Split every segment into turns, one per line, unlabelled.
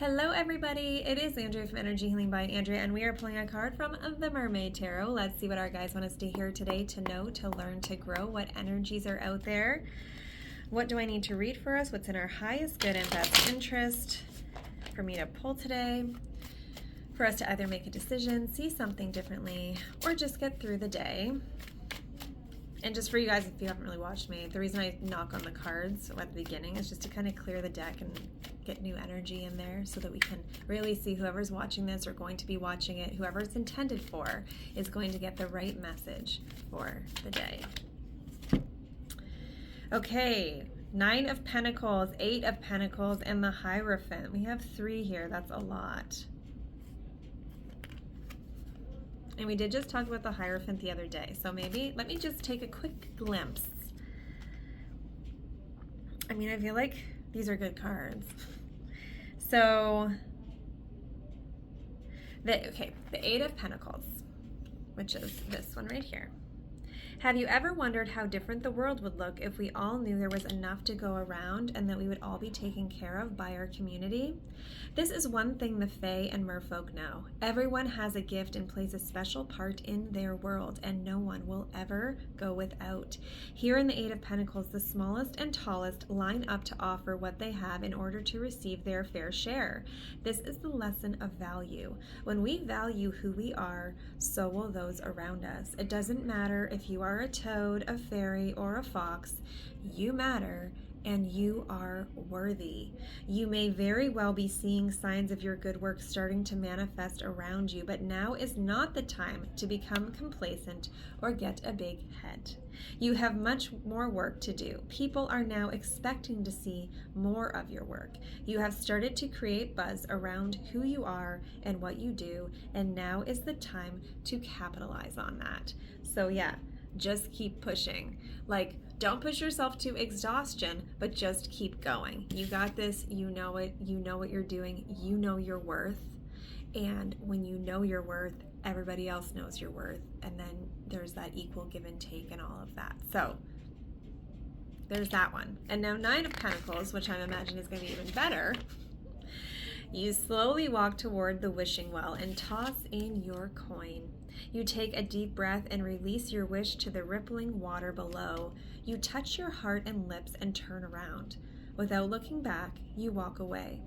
Hello everybody, it is Andrea from Energy Healing by Andrea, and we are pulling a card from the Mermaid Tarot. Let's see what our guides want us to hear today, to know, to learn, to grow. What energies are out there? What do I need to read for us? What's in our highest good and best interest for me to pull today? For us to either make a decision, see something differently, or just get through the day. And just for you guys, if you haven't really watched me, the reason I knock on the cards at the beginning is just to kind of clear the deck and get new energy in there so that we can really see whoever's watching this or going to be watching it, whoever it's intended for, is going to get the right message for the day. Okay, 9 of Pentacles, 8 of Pentacles, and the Hierophant. We have 3 here. That's a lot. And we did just talk about the Hierophant the other day, so maybe let me just take a quick glimpse. I mean, I feel like these are good cards. So, the 8 of Pentacles, which is this one right here. Have you ever wondered how different the world would look if we all knew there was enough to go around and that we would all be taken care of by our community? This is one thing the Fae and Merfolk know. Everyone has a gift and plays a special part in their world, and no one will ever go without. Here in the 8 of Pentacles, the smallest and tallest line up to offer what they have in order to receive their fair share. This is the lesson of value. When we value who we are, so will those around us. It doesn't matter if you are a toad, a fairy, or a fox. You matter, and you are worthy. You may very well be seeing signs of your good work starting to manifest around you, but now is not the time to become complacent or get a big head. You have much more work to do. People are now expecting to see more of your work. You have started to create buzz around who you are and what you do, and now is the time to capitalize on that. So yeah, just keep pushing. Like, don't push yourself to exhaustion, but just keep going. You got this. You know it. You know what you're doing. You know your worth. And when you know your worth, everybody else knows your worth. And then there's that equal give and take and all of that. So there's that one. And now 9 of Pentacles, which I imagine is going to be even better. You slowly walk toward the wishing well and toss in your coin. You take a deep breath and release your wish to the rippling water below. You touch your heart and lips and turn around. Without looking back, you walk away.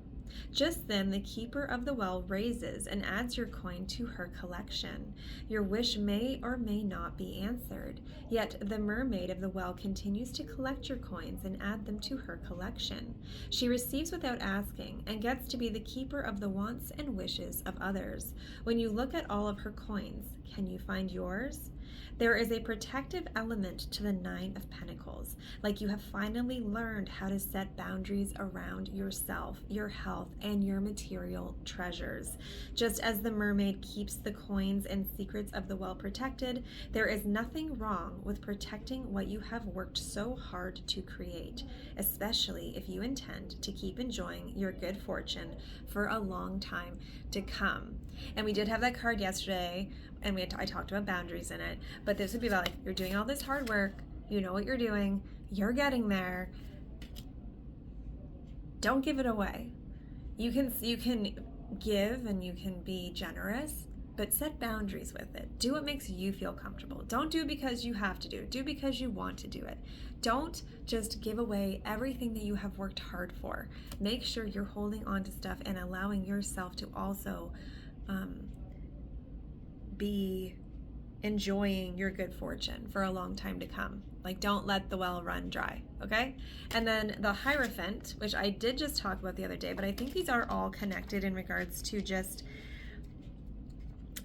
Just then, the keeper of the well raises and adds your coin to her collection. Your wish may or may not be answered, yet the mermaid of the well continues to collect your coins and add them to her collection. She receives without asking and gets to be the keeper of the wants and wishes of others. When you look at all of her coins, can you find yours? There is a protective element to the 9 of Pentacles, like you have finally learned how to set boundaries around yourself, your health, and your material treasures. Just as the mermaid keeps the coins and secrets of the well protected, there is nothing wrong with protecting what you have worked so hard to create, especially if you intend to keep enjoying your good fortune for a long time to come. And we did have that card yesterday, and I talked about boundaries in it, but this would be about, like, you're doing all this hard work, you know what you're doing, you're getting there, don't give it away. You can give and you can be generous, but set boundaries with it. Do what makes you feel comfortable. Don't do it because you have to do it. Do it because you want to do it. Don't just give away everything that you have worked hard for. Make sure you're holding on to stuff and allowing yourself to also be enjoying your good fortune for a long time to come. Like, don't let the well run dry, okay? And then the Hierophant, which I did just talk about the other day, but I think these are all connected in regards to just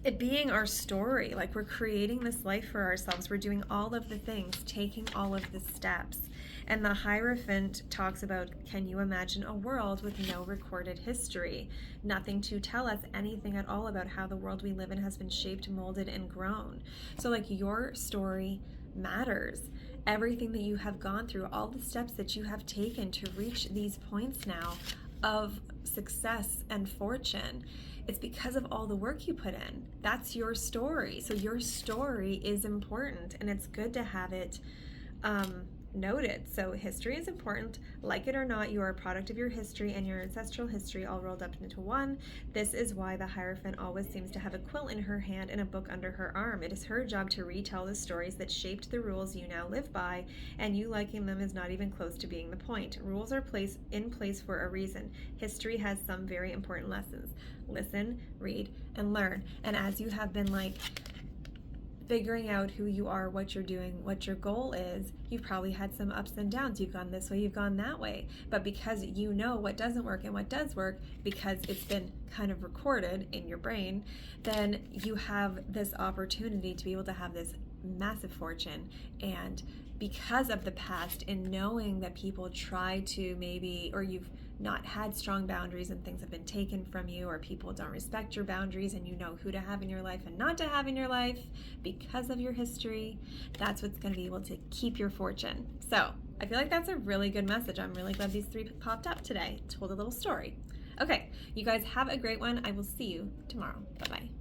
it being our story. Like, we're creating this life for ourselves. We're doing all of the things, taking all of the steps. And the Hierophant talks about, can you imagine a world with no recorded history? Nothing to tell us anything at all about how the world we live in has been shaped, molded, and grown. So, like, your story matters. Everything that you have gone through, all the steps that you have taken to reach these points now of success and fortune, it's because of all the work you put in. That's your story. So your story is important, and it's good to have it Noted. So history is important. Like it or not, you are a product of your history and your ancestral history all rolled up into one. This is why the Hierophant always seems to have a quill in her hand and a book under her arm. It is her job to retell the stories that shaped the rules you now live by, and you liking them is not even close to being the point. Rules are in place for a reason. History has some very important lessons. Listen, read, and learn. And as you have been figuring out who you are, what you're doing, what your goal is, you've probably had some ups and downs. You've gone this way, you've gone that way. But because you know what doesn't work and what does work, because it's been kind of recorded in your brain, then you have this opportunity to be able to have this massive fortune. And because of the past and knowing that people try to or you've not had strong boundaries and things have been taken from you, or people don't respect your boundaries, and you know who to have in your life and not to have in your life because of your history, that's what's going to be able to keep your fortune. So I feel like that's a really good message. I'm really glad these three popped up today. Told a little story. Okay, you guys have a great one. I will see you tomorrow. Bye-bye.